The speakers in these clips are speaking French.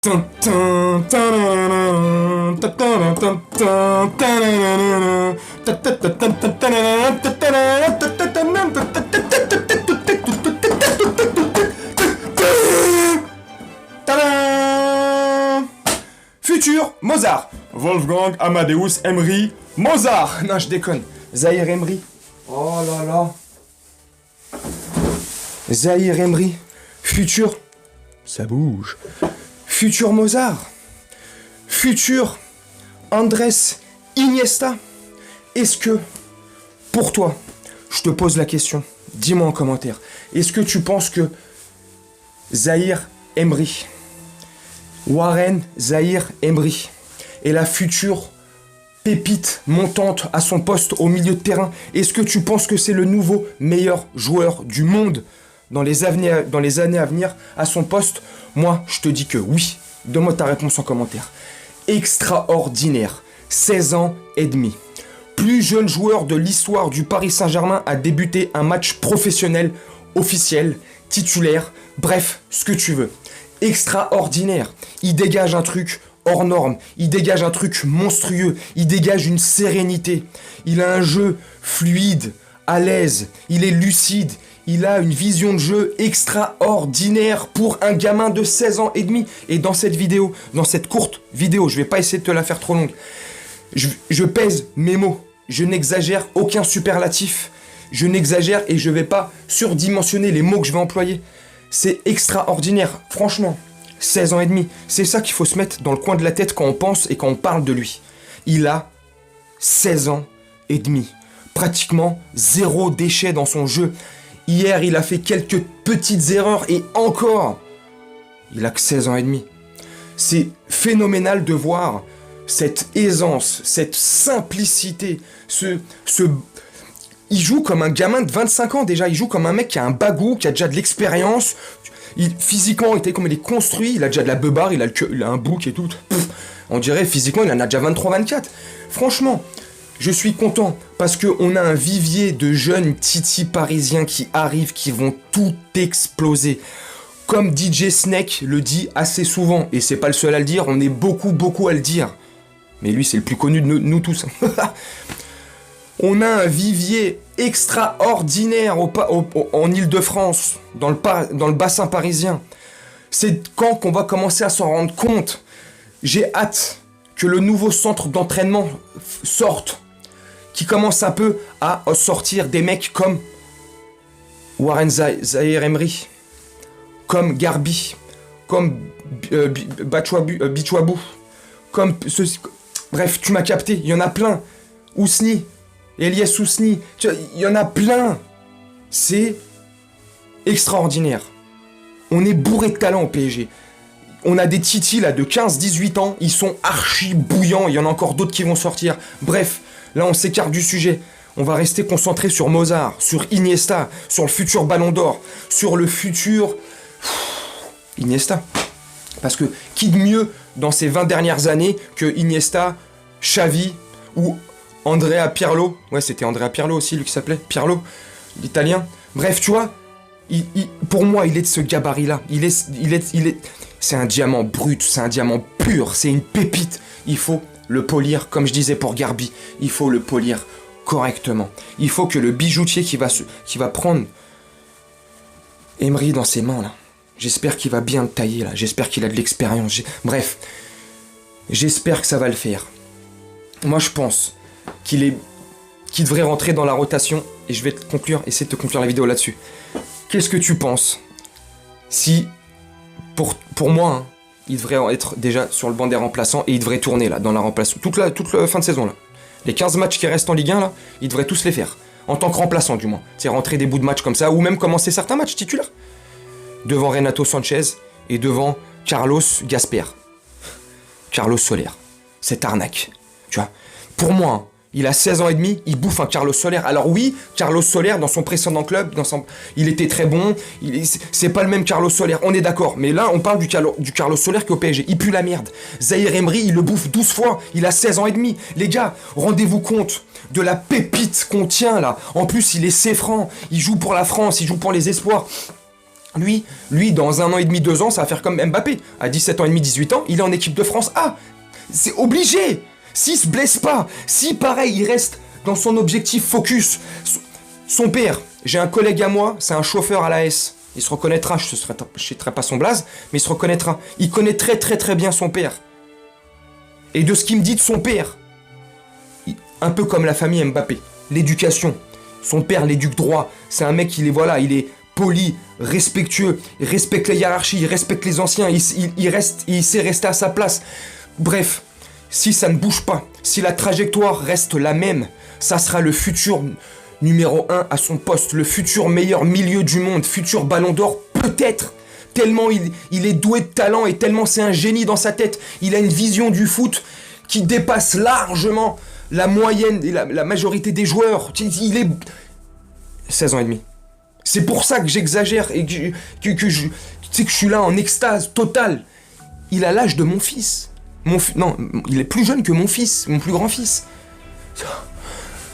Futur Mozart. Wolfgang Amadeus Emery Mozart. Non, je déconne. Zahir Emery. Oh là là. Zahir Emery. Futur. Ça bouge. Futur Mozart. Futur Andrés Iniesta. Est-ce que, pour toi, je te pose la question, dis-moi en commentaire, est-ce que tu penses que Zahir Emery, Warren Zahir Emery, est la future pépite montante à son poste au milieu de terrain? Est-ce que tu penses que c'est le nouveau meilleur joueur du monde dans les années à venir à son poste? Moi, je te dis que oui. Donne-moi ta réponse en commentaire. Extraordinaire. 16 ans et demi. Plus jeune joueur de l'histoire du Paris Saint-Germain à débuter un match professionnel, officiel, titulaire, bref, ce que tu veux. Extraordinaire. Il dégage un truc hors norme. Il dégage un truc monstrueux. Il dégage une sérénité. Il a un jeu fluide, à l'aise. Il est lucide. Il a une vision de jeu extraordinaire pour un gamin de 16 ans et demi. Et dans cette vidéo, dans cette courte vidéo, je vais pas essayer de te la faire trop longue. Je pèse mes mots. Je n'exagère aucun superlatif. Je n'exagère et je vais pas surdimensionner les mots que je vais employer. C'est extraordinaire. Franchement, 16 ans et demi. C'est ça qu'il faut se mettre dans le coin de la tête quand on pense et quand on parle de lui. Il a 16 ans et demi. Pratiquement zéro déchet dans son jeu. Hier, il a fait quelques petites erreurs et encore, il a que 16 ans et demi. C'est phénoménal de voir cette aisance, cette simplicité, il joue comme un gamin de 25 ans déjà, il joue comme un mec qui a un bagou, qui a déjà de l'expérience. Physiquement, comme il est construit, il a déjà de la beubare, il a un bouc et tout. On dirait physiquement, il en a déjà 23-24. Franchement, je suis content parce qu'on a un vivier de jeunes titis parisiens qui arrivent, qui vont tout exploser. Comme DJ Snake le dit assez souvent, et c'est pas le seul à le dire, on est beaucoup à le dire. Mais lui, c'est le plus connu de nous tous. On a un vivier extraordinaire en Île-de-France, dans le bassin parisien. C'est quand qu'on va commencer à s'en rendre compte. J'ai hâte que le nouveau centre d'entraînement sorte, qui commence un peu à sortir des mecs comme Warren Zahir Emery, comme Garbi, comme Bichwabou, comme ceci. Bref, tu m'as capté, il y en a plein. Ousni, Elias Ousni, il y en a plein. C'est extraordinaire. On est bourré de talent au PSG. On a des titis là de 15-18 ans, ils sont archi bouillants, il y en a encore d'autres qui vont sortir. Bref, là on s'écarte du sujet. On va rester concentré sur Mozart, sur Iniesta, sur le futur Ballon d'Or, sur le futur Iniesta. Parce que qui de mieux dans ces 20 dernières années que Iniesta, Xavi ou Andrea Pirlo. Ouais, c'était Andrea Pirlo aussi, lui qui s'appelait Pirlo, l'italien. Bref, tu vois, pour moi, il est de ce gabarit-là. C'est un diamant brut, c'est un diamant pur, c'est une pépite. Il faut le polir, comme je disais pour Garbi. Il faut le polir correctement. Il faut que le bijoutier qui va prendre Emery dans ses mains, là, j'espère qu'il va bien le tailler, là. J'espère qu'il a de l'expérience. Bref, j'espère que ça va le faire. Moi, je pense qu'il devrait rentrer dans la rotation. Et je vais essayer de te conclure la vidéo là-dessus. Qu'est-ce que tu penses si, pour moi, hein, il devrait être déjà sur le banc des remplaçants et il devrait tourner là, dans la remplaçant, toute la fin de saison là. Les 15 matchs qui restent en Ligue 1 là, il devrait tous les faire. En tant que remplaçant du moins. C'est rentrer des bouts de match comme ça, ou même commencer certains matchs titulaires. Devant Renato Sanchez et devant Carlos Gasper. Carlos Soler. Cette arnaque. Tu vois. Pour moi, hein, il a 16 ans et demi, il bouffe un Carlos Soler. Alors oui, Carlos Soler, dans son précédent club, il était très bon. C'est pas le même Carlos Soler, on est d'accord. Mais là, on parle du Carlos Soler qui est au PSG. Il pue la merde. Zahir Emery, il le bouffe 12 fois. Il a 16 ans et demi. Les gars, rendez-vous compte de la pépite qu'on tient là. En plus, il est séfrant. Il joue pour la France, il joue pour les espoirs. Lui, dans 1 an et demi, 2 ans, ça va faire comme Mbappé. À 17 ans et demi, 18 ans, il est en équipe de France A. C'est obligé. S'il se blesse pas, si pareil, il reste dans son objectif focus. Son père, j'ai un collègue à moi, c'est un chauffeur à l'AS. Il se reconnaîtra, je ne citerai pas son blaze, mais il se reconnaîtra. Il connaît très très très bien son père. Et de ce qu'il me dit de son père, un peu comme la famille Mbappé, l'éducation. Son père l'éduque droit. C'est un mec, il est poli, respectueux, il respecte les hiérarchies, il respecte les anciens, il sait rester à sa place. Bref, si ça ne bouge pas, si la trajectoire reste la même, ça sera le futur numéro 1 à son poste, le futur meilleur milieu du monde, futur ballon d'or, peut-être. Tellement il est doué de talent et tellement c'est un génie dans sa tête. Il a une vision du foot qui dépasse largement la moyenne et la majorité des joueurs. Il est 16 ans et demi. C'est pour ça que j'exagère et que je suis là en extase totale. Il a l'âge de mon fils. Non, il est plus jeune que mon fils, mon plus grand fils.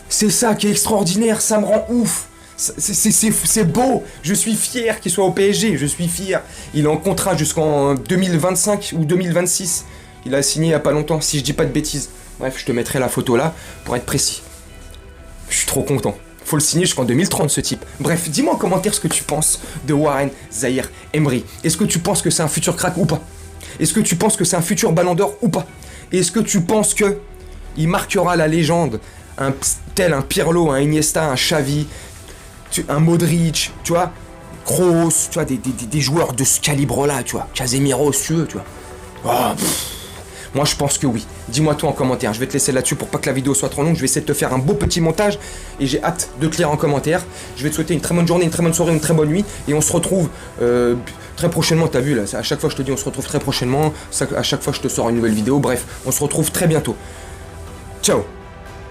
C'est ça qui est extraordinaire, ça me rend ouf. C'est beau, je suis fier qu'il soit au PSG, je suis fier. Il est en contrat jusqu'en 2025 ou 2026. Il a signé il y a pas longtemps, si je dis pas de bêtises. Bref, je te mettrai la photo là pour être précis. Je suis trop content. Faut le signer jusqu'en 2030 ce type. Bref, dis-moi en commentaire ce que tu penses de Warren Zahir Emery. Est-ce que tu penses que c'est un futur crack ou pas? Est-ce que tu penses que c'est un futur ballon d'or ou pas? Est-ce que tu penses que il marquera la légende, tel un Pirlo, un Iniesta, un Xavi, un Modric, tu vois, Kroos, tu vois, des joueurs de ce calibre-là, tu vois, Casemiro, si tu veux, tu vois. Oh, moi, je pense que oui. Dis-moi toi en commentaire. Je vais te laisser là-dessus pour pas que la vidéo soit trop longue. Je vais essayer de te faire un beau petit montage et j'ai hâte de te lire en commentaire. Je vais te souhaiter une très bonne journée, une très bonne soirée, une très bonne nuit et on se retrouve très prochainement. T'as vu là, à chaque fois je te dis on se retrouve très prochainement. À chaque fois je te sors une nouvelle vidéo. Bref, on se retrouve très bientôt. Ciao.